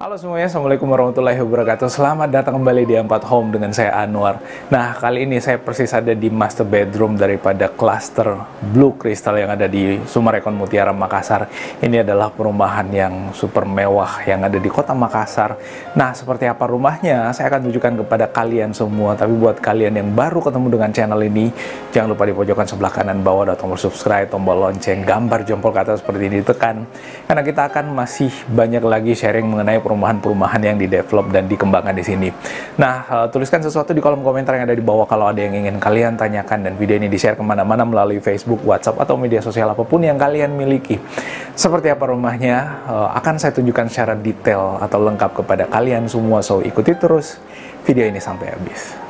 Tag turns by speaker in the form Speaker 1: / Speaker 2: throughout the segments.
Speaker 1: Halo semuanya, Assalamualaikum warahmatullahi wabarakatuh. Selamat datang kembali di Empat Home dengan saya Anwar. Nah, kali ini saya persis ada di master bedroom daripada cluster Blue Crystal yang ada di Summarecon Mutiara Makassar. Ini adalah perumahan yang super mewah yang ada di kota Makassar. Nah, seperti apa rumahnya? Saya akan tunjukkan kepada kalian semua. Tapi buat kalian yang baru ketemu dengan channel ini, jangan lupa di pojokan sebelah kanan bawah ada tombol subscribe, tombol lonceng, gambar jempol ke atas seperti ini ditekan. Karena kita akan masih banyak lagi sharing mengenai perumahan-perumahan yang di-develop dan dikembangkan di sini. Nah, tuliskan sesuatu di kolom komentar yang ada di bawah kalau ada yang ingin kalian tanyakan, dan video ini di-share kemana-mana melalui Facebook, WhatsApp, atau media sosial apapun yang kalian miliki. Seperti apa rumahnya, akan saya tunjukkan secara detail atau lengkap kepada kalian semua, so ikuti terus video ini sampai habis.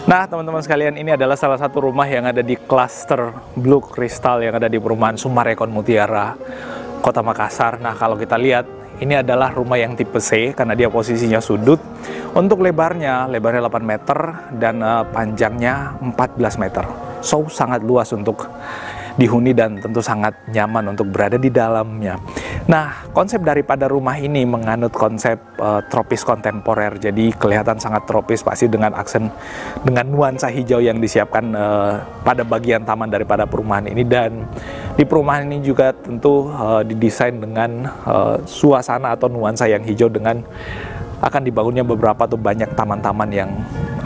Speaker 1: Nah, teman-teman sekalian, ini adalah salah satu rumah yang ada di cluster Blue Crystal yang ada di perumahan Summarecon Mutiara, Kota Makassar. Nah, kalau kita lihat, ini adalah rumah yang tipe C karena dia posisinya sudut. Untuk lebarnya 8 meter dan panjangnya 14 meter. So, sangat luas untuk dihuni dan tentu sangat nyaman untuk berada di dalamnya. Nah, konsep daripada rumah ini menganut konsep tropis kontemporer, jadi kelihatan sangat tropis pasti dengan aksen, dengan nuansa hijau yang disiapkan pada bagian taman daripada perumahan ini. Dan di perumahan ini juga tentu didesain dengan suasana atau nuansa yang hijau dengan akan dibangunnya beberapa atau banyak taman-taman yang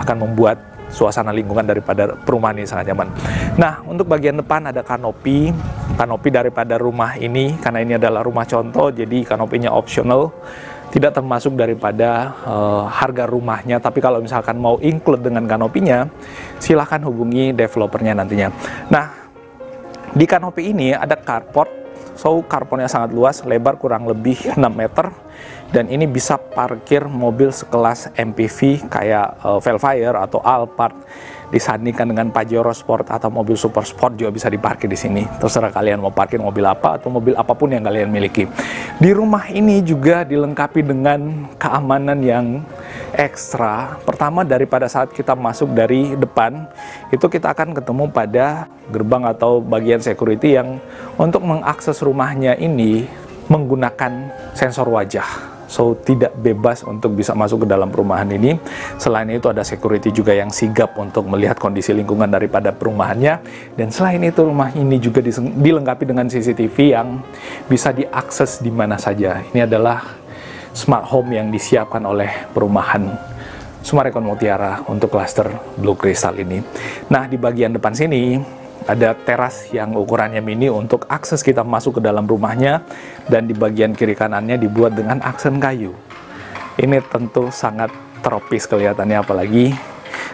Speaker 1: akan membuat suasana lingkungan daripada perumahan ini sangat nyaman. Nah, untuk bagian depan ada kanopi daripada rumah ini, karena ini adalah rumah contoh, jadi kanopinya optional, tidak termasuk daripada harga rumahnya. Tapi kalau misalkan mau include dengan kanopinya, silahkan hubungi developernya nantinya. Nah, di kanopi ini ada carport. So, carportnya sangat luas, lebar kurang lebih 6 meter, dan ini bisa parkir mobil sekelas MPV kayak Velfire atau Alphard, disandingkan dengan Pajero Sport atau mobil super sport juga bisa diparkir di sini. Terserah kalian mau parkir mobil apa atau mobil apapun yang kalian miliki. Di rumah ini juga dilengkapi dengan keamanan yang ekstra. Pertama, daripada saat kita masuk dari depan, itu kita akan ketemu pada gerbang atau bagian security yang untuk mengakses rumahnya ini menggunakan sensor wajah. So, tidak bebas untuk bisa masuk ke dalam perumahan ini. Selain itu ada security juga yang sigap untuk melihat kondisi lingkungan daripada perumahannya. Dan selain itu rumah ini juga dilengkapi dengan CCTV yang bisa diakses di mana saja. Ini adalah smart home yang disiapkan oleh perumahan Summarecon Mutiara untuk cluster Blue Crystal ini. Nah, di bagian depan sini ada teras yang ukurannya mini untuk akses kita masuk ke dalam rumahnya, dan di bagian kiri kanannya dibuat dengan aksen kayu. Ini tentu sangat tropis kelihatannya, apalagi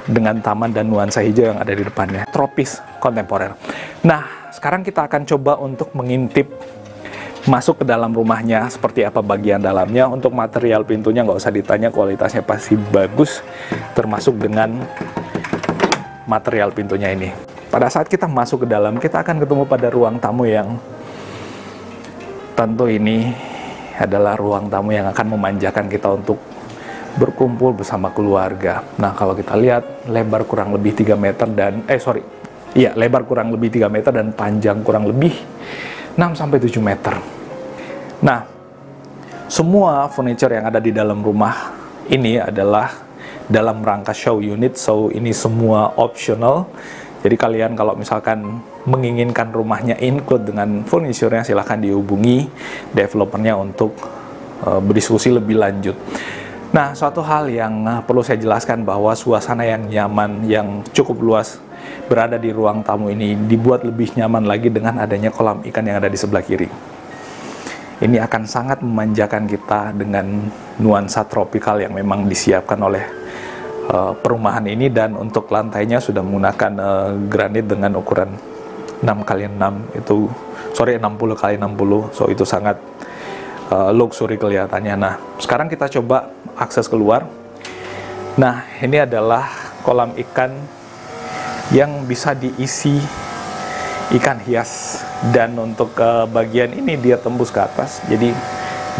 Speaker 1: dengan taman dan nuansa hijau yang ada di depannya. Tropis kontemporer. Nah, sekarang kita akan coba untuk mengintip masuk ke dalam rumahnya, seperti apa bagian dalamnya. Untuk material pintunya nggak usah ditanya, kualitasnya pasti bagus, termasuk dengan material pintunya ini. Pada saat kita masuk ke dalam, kita akan ketemu pada ruang tamu yang tentu ini adalah ruang tamu yang akan memanjakan kita untuk berkumpul bersama keluarga. Nah, kalau kita lihat lebar kurang lebih 3 meter dan lebar kurang lebih 3 meter dan panjang kurang lebih 6-7 meter. Nah, semua furniture yang ada di dalam rumah ini adalah dalam rangka show unit, so ini semua optional. Jadi kalian kalau misalkan menginginkan rumahnya include dengan furniture-nya, silahkan dihubungi developernya untuk berdiskusi lebih lanjut. Nah, suatu hal yang perlu saya jelaskan bahwa suasana yang nyaman, yang cukup luas berada di ruang tamu ini dibuat lebih nyaman lagi dengan adanya kolam ikan yang ada di sebelah kiri. Ini akan sangat memanjakan kita dengan nuansa tropikal yang memang disiapkan oleh perumahan ini. Dan untuk lantainya sudah menggunakan granit dengan ukuran 6x6 itu 60x60, so itu sangat luxury kelihatannya. Nah, sekarang kita coba akses keluar. Nah, ini adalah kolam ikan yang bisa diisi ikan hias, dan untuk bagian ini dia tembus ke atas, jadi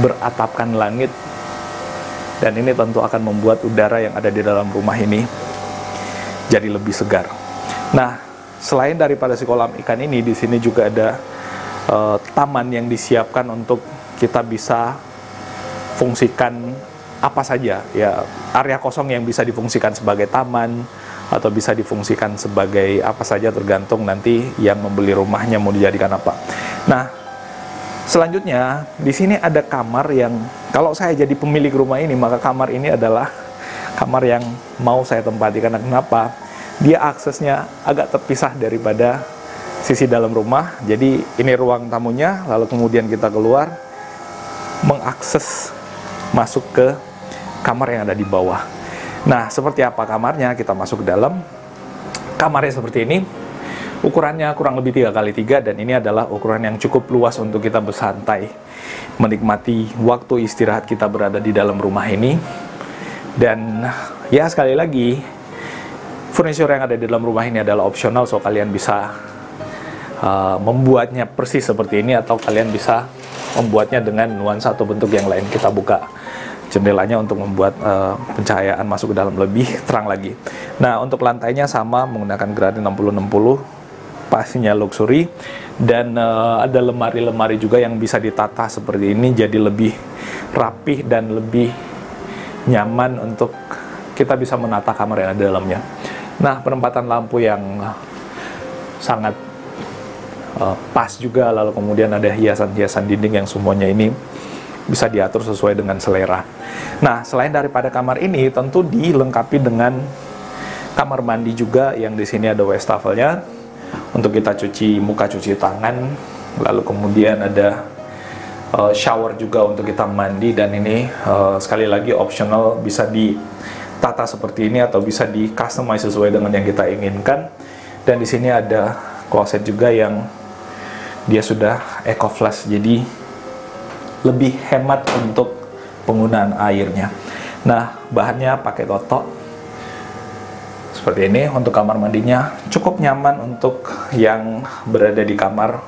Speaker 1: beratapkan langit, dan ini tentu akan membuat udara yang ada di dalam rumah ini jadi lebih segar. Nah, selain daripada si kolam ikan ini, di sini juga ada taman yang disiapkan untuk kita bisa fungsikan apa saja ya, area kosong yang bisa difungsikan sebagai taman atau bisa difungsikan sebagai apa saja, tergantung nanti yang membeli rumahnya mau dijadikan apa. Nah, selanjutnya di sini ada kamar yang kalau saya jadi pemilik rumah ini, maka kamar ini adalah kamar yang mau saya tempati. Karena kenapa? Dia aksesnya agak terpisah daripada sisi dalam rumah. Jadi ini ruang tamunya, lalu kemudian kita keluar mengakses masuk ke kamar yang ada di bawah. Nah, seperti apa kamarnya? Kita masuk ke dalam. Kamarnya seperti ini. Ukurannya kurang lebih 3x3, dan ini adalah ukuran yang cukup luas untuk kita bersantai, menikmati waktu istirahat kita berada di dalam rumah ini. Dan ya, sekali lagi, furniture yang ada di dalam rumah ini adalah opsional, so kalian bisa membuatnya persis seperti ini, atau kalian bisa membuatnya dengan nuansa atau bentuk yang lain. Kita buka jendelanya untuk membuat pencahayaan masuk ke dalam lebih terang lagi. Nah, untuk lantainya sama menggunakan gradasi 60-60, pastinya luxury, dan ada lemari-lemari juga yang bisa ditata seperti ini, jadi lebih rapih dan lebih nyaman untuk kita bisa menata kamar yang ada di dalamnya. Nah, penempatan lampu yang sangat pas juga, lalu kemudian ada hiasan-hiasan dinding yang semuanya ini bisa diatur sesuai dengan selera. Nah, selain daripada kamar ini, tentu dilengkapi dengan kamar mandi juga, yang di sini ada wastafelnya untuk kita cuci muka, cuci tangan, lalu kemudian ada shower juga untuk kita mandi, dan ini sekali lagi optional, bisa ditata seperti ini atau bisa di customize sesuai dengan yang kita inginkan. Dan di sini ada closet juga yang dia sudah eco flush, jadi lebih hemat untuk penggunaan airnya. Nah, bahannya pakai toto seperti ini. Untuk kamar mandinya cukup nyaman untuk yang berada di kamar.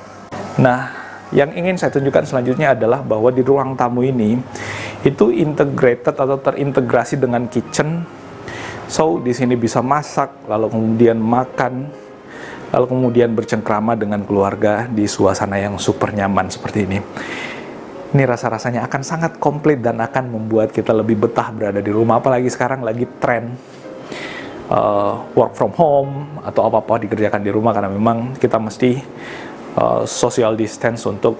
Speaker 1: Nah, yang ingin saya tunjukkan selanjutnya adalah bahwa di ruang tamu ini itu integrated atau terintegrasi dengan kitchen. So, di sini bisa masak, lalu kemudian makan, lalu kemudian bercengkrama dengan keluarga di suasana yang super nyaman seperti ini. Ini rasa-rasanya akan sangat komplit dan akan membuat kita lebih betah berada di rumah. Apalagi sekarang lagi tren work from home atau apa-apa dikerjakan di rumah, karena memang kita mesti social distance untuk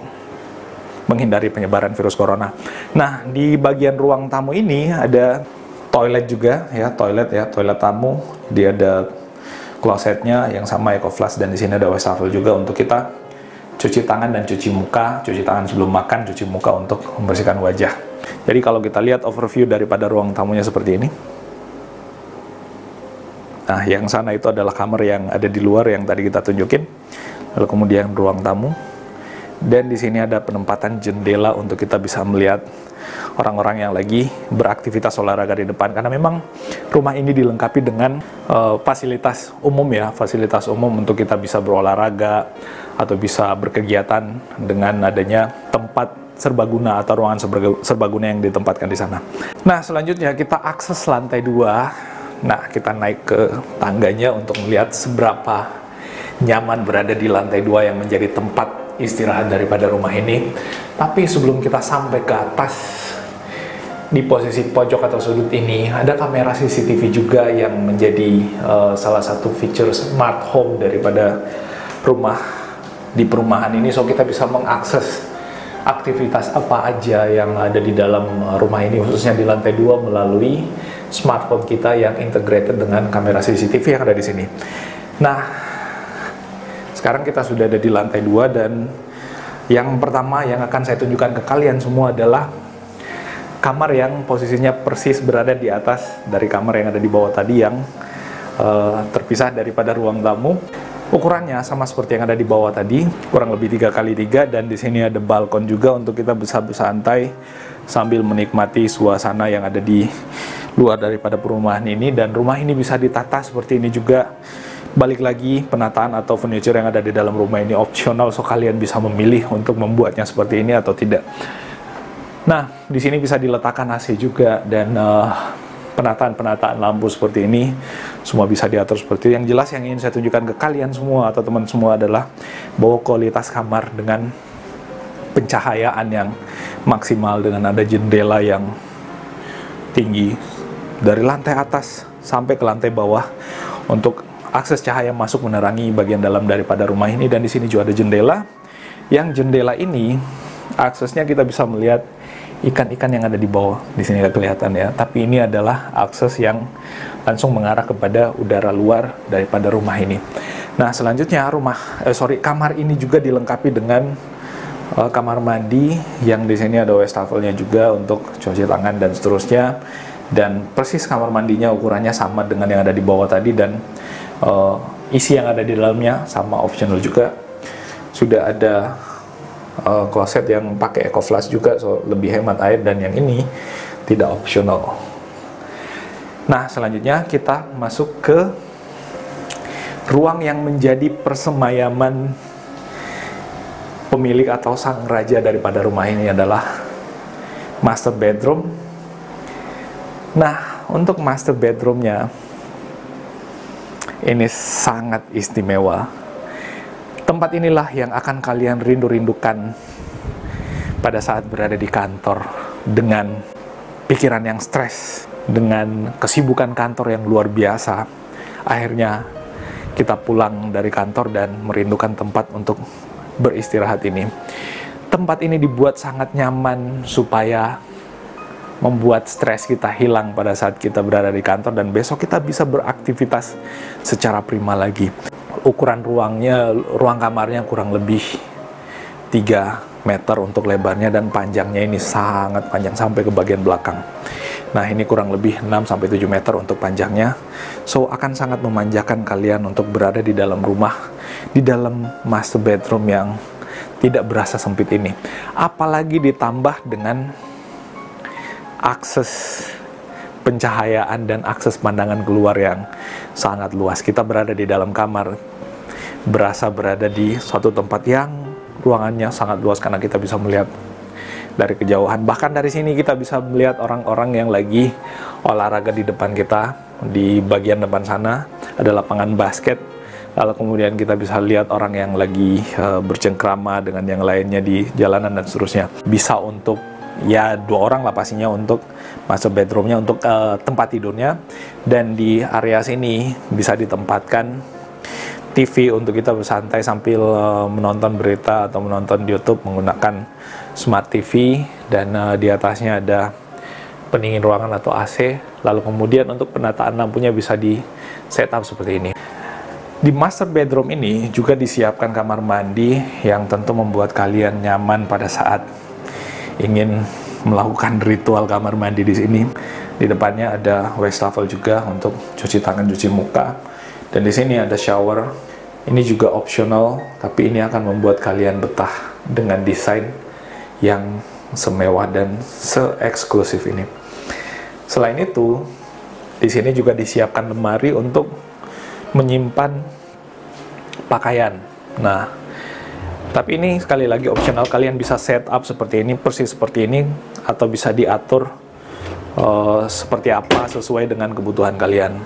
Speaker 1: menghindari penyebaran virus corona. Nah, di bagian ruang tamu ini ada toilet juga ya, toilet tamu. Dia ada klosetnya yang sama eco flush, dan di sini ada wastafel juga untuk kita cuci tangan dan cuci muka, cuci tangan sebelum makan, cuci muka untuk membersihkan wajah. Jadi kalau kita lihat overview daripada ruang tamunya seperti ini. Nah, yang sana itu adalah kamar yang ada di luar yang tadi kita tunjukin. Lalu kemudian ruang tamu. Dan di sini ada penempatan jendela untuk kita bisa melihat orang-orang yang lagi beraktivitas olahraga di depan. Karena memang rumah ini dilengkapi dengan fasilitas umum ya, fasilitas umum untuk kita bisa berolahraga atau bisa berkegiatan dengan adanya tempat serbaguna atau ruangan serbaguna yang ditempatkan di sana. Nah, selanjutnya kita akses lantai 2. Nah, kita naik ke tangganya untuk melihat seberapa nyaman berada di lantai 2 yang menjadi tempat istirahat daripada rumah ini. Tapi sebelum kita sampai ke atas, di posisi pojok atau sudut ini ada kamera CCTV juga yang menjadi salah satu feature smart home daripada rumah di perumahan ini. So kita bisa mengakses aktivitas apa aja yang ada di dalam rumah ini, khususnya di lantai 2 melalui smartphone kita yang integrated dengan kamera CCTV yang ada di sini. Nah, sekarang kita sudah ada di lantai 2, dan yang pertama yang akan saya tunjukkan ke kalian semua adalah kamar yang posisinya persis berada di atas dari kamar yang ada di bawah tadi, yang terpisah daripada ruang tamu. Ukurannya sama seperti yang ada di bawah tadi, kurang lebih 3x3, dan di sini ada balkon juga untuk kita bisa bersantai sambil menikmati suasana yang ada di luar daripada perumahan ini. Dan rumah ini bisa ditata seperti ini juga. Balik lagi, penataan atau furniture yang ada di dalam rumah ini opsional, so kalian bisa memilih untuk membuatnya seperti ini atau tidak. Nah, di sini bisa diletakkan AC juga, dan penataan lampu seperti ini semua bisa diatur seperti itu. Yang jelas yang ingin saya tunjukkan ke kalian semua atau teman semua adalah bahwa kualitas kamar dengan pencahayaan yang maksimal, dengan ada jendela yang tinggi dari lantai atas sampai ke lantai bawah untuk akses cahaya masuk menerangi bagian dalam daripada rumah ini. Dan di sini juga ada jendela, yang jendela ini aksesnya kita bisa melihat ikan-ikan yang ada di bawah. Di sini nggak kelihatan ya, tapi ini adalah akses yang langsung mengarah kepada udara luar daripada rumah ini. Nah, selanjutnya kamar ini juga dilengkapi dengan kamar mandi, yang di sini ada wastafelnya juga untuk cuci tangan dan seterusnya. Dan persis kamar mandinya ukurannya sama dengan yang ada di bawah tadi, dan isi yang ada di dalamnya sama, optional juga. Sudah ada kloset yang pakai eco flush juga, so lebih hemat air, dan yang ini tidak optional. Nah, selanjutnya kita masuk ke ruang yang menjadi persemayaman pemilik atau sang raja daripada rumah ini, adalah master bedroom. Nah, untuk master bedroomnya ini sangat istimewa. Tempat inilah yang akan kalian rindu-rindukan pada saat berada di kantor dengan pikiran yang stres, dengan kesibukan kantor yang luar biasa. Akhirnya kita pulang dari kantor dan merindukan tempat untuk beristirahat ini. Tempat ini dibuat sangat nyaman supaya membuat stres kita hilang pada saat kita berada di kantor, dan besok kita bisa beraktivitas secara prima lagi. Ukuran ruang kamarnya kurang lebih 3 meter untuk lebarnya, dan panjangnya ini sangat panjang sampai ke bagian belakang. Nah, ini kurang lebih 6-7 meter untuk panjangnya. So, akan sangat memanjakan kalian untuk berada di dalam rumah, di dalam master bedroom yang tidak berasa sempit ini. Apalagi ditambah dengan akses pencahayaan dan akses pandangan keluar yang sangat luas. Kita berada di dalam kamar, berasa berada di suatu tempat yang ruangannya sangat luas karena kita bisa melihat dari kejauhan. Bahkan dari sini kita bisa melihat orang-orang yang lagi olahraga di depan kita. Di bagian depan sana ada lapangan basket. Lalu kemudian kita bisa lihat orang yang lagi bercengkrama dengan yang lainnya di jalanan dan seterusnya. Bisa untuk ya 2 orang lah pastinya untuk master bedroomnya, untuk tempat tidurnya. Dan di area sini bisa ditempatkan TV untuk kita bersantai sambil menonton berita atau menonton YouTube menggunakan Smart TV. Dan di atasnya ada pendingin ruangan atau AC. Lalu kemudian untuk penataan lampunya bisa di setup seperti ini. Di master bedroom ini juga disiapkan kamar mandi yang tentu membuat kalian nyaman pada saat ingin melakukan ritual kamar mandi di sini. Di depannya ada wastafel juga untuk cuci tangan, cuci muka. Dan di sini ada shower. Ini juga optional, tapi ini akan membuat kalian betah dengan desain yang semewah dan se-eksklusif ini. Selain itu, di sini juga disiapkan lemari untuk menyimpan pakaian. Nah, tapi ini sekali lagi optional, kalian bisa set up seperti ini, persis seperti ini, atau bisa diatur seperti apa sesuai dengan kebutuhan kalian.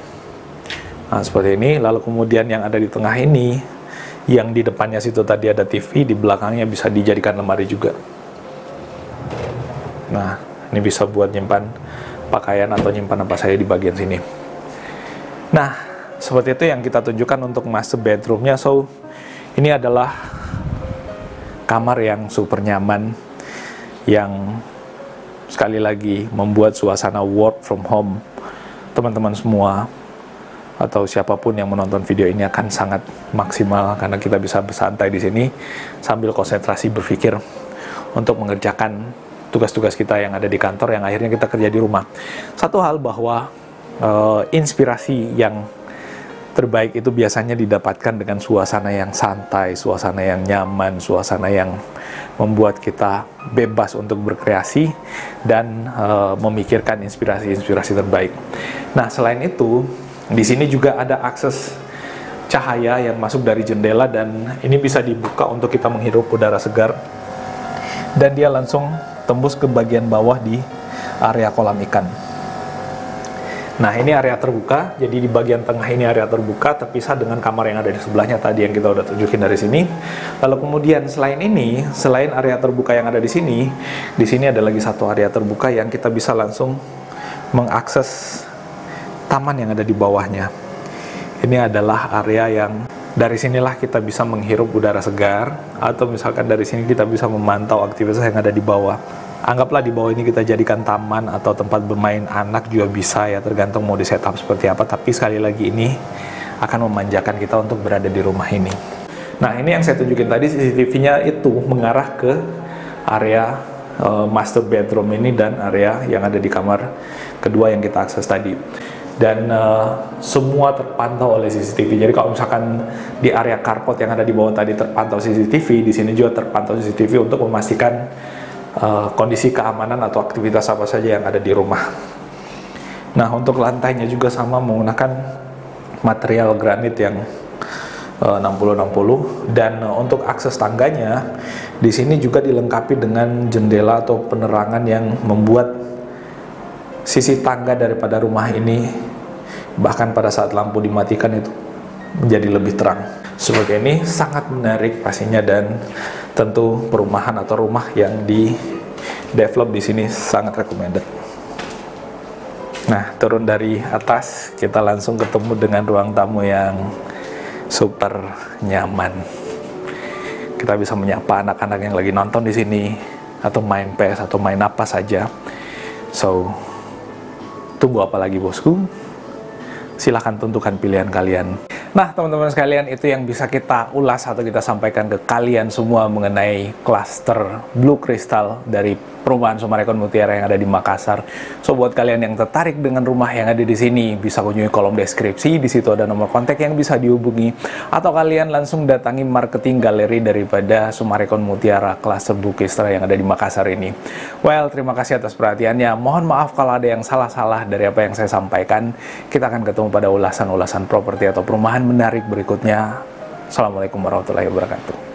Speaker 1: Nah, seperti ini. Lalu kemudian yang ada di tengah ini, yang di depannya situ tadi ada TV, di belakangnya bisa dijadikan lemari juga. Nah, ini bisa buat nyimpan pakaian atau nyimpan apa saja di bagian sini. Nah, seperti itu yang kita tunjukkan untuk master bedroomnya. So, ini adalah kamar yang super nyaman, yang sekali lagi membuat suasana work from home teman-teman semua atau siapapun yang menonton video ini akan sangat maksimal, karena kita bisa bersantai di sini sambil konsentrasi berpikir untuk mengerjakan tugas-tugas kita yang ada di kantor yang akhirnya kita kerja di rumah. Satu hal bahwa inspirasi yang terbaik itu biasanya didapatkan dengan suasana yang santai, suasana yang nyaman, suasana yang membuat kita bebas untuk berkreasi dan memikirkan inspirasi-inspirasi terbaik. Nah, selain itu, di sini juga ada akses cahaya yang masuk dari jendela dan ini bisa dibuka untuk kita menghirup udara segar. Dan dia langsung tembus ke bagian bawah di area kolam ikan. Nah, ini area terbuka, jadi di bagian tengah ini area terbuka terpisah dengan kamar yang ada di sebelahnya tadi yang kita udah tunjukin dari sini. Lalu kemudian selain ini, selain area terbuka yang ada di sini ada lagi satu area terbuka yang kita bisa langsung mengakses taman yang ada di bawahnya. Ini adalah area yang dari sinilah kita bisa menghirup udara segar, atau misalkan dari sini kita bisa memantau aktivitas yang ada di bawah. Anggaplah di bawah ini kita jadikan taman atau tempat bermain anak juga bisa ya, tergantung mau di setup seperti apa, tapi sekali lagi ini akan memanjakan kita untuk berada di rumah ini. Nah, ini yang saya tunjukin tadi, CCTV-nya itu mengarah ke area master bedroom ini dan area yang ada di kamar kedua yang kita akses tadi. Dan semua terpantau oleh CCTV. Jadi kalau misalkan di area carport yang ada di bawah tadi terpantau CCTV, di sini juga terpantau CCTV untuk memastikan kondisi keamanan atau aktivitas apa saja yang ada di rumah. Nah, untuk lantainya juga sama menggunakan material granit yang 60-60, dan untuk akses tangganya di sini juga dilengkapi dengan jendela atau penerangan yang membuat sisi tangga daripada rumah ini bahkan pada saat lampu dimatikan itu menjadi lebih terang. Sebagai ini sangat menarik pastinya, dan tentu perumahan atau rumah yang di develop di sini sangat recommended. Nah, turun dari atas kita langsung ketemu dengan ruang tamu yang super nyaman. Kita bisa menyapa anak-anak yang lagi nonton di sini atau main PS atau main apa saja. So, tunggu apa lagi bosku? Silahkan tentukan pilihan kalian. Nah, teman-teman sekalian, itu yang bisa kita ulas atau kita sampaikan ke kalian semua mengenai klaster Blue Crystal dari perumahan Summarecon Mutiara yang ada di Makassar. So, buat kalian yang tertarik dengan rumah yang ada di sini, bisa kunjungi kolom deskripsi. Di situ ada nomor kontak yang bisa dihubungi, atau kalian langsung datangi marketing galeri daripada Summarecon Mutiara klaster Blue Crystal yang ada di Makassar ini. Well, terima kasih atas perhatiannya. Mohon maaf kalau ada yang salah-salah dari apa yang saya sampaikan. Kita akan ketemu pada ulasan-ulasan properti atau perumahan menarik berikutnya. Assalamualaikum warahmatullahi wabarakatuh.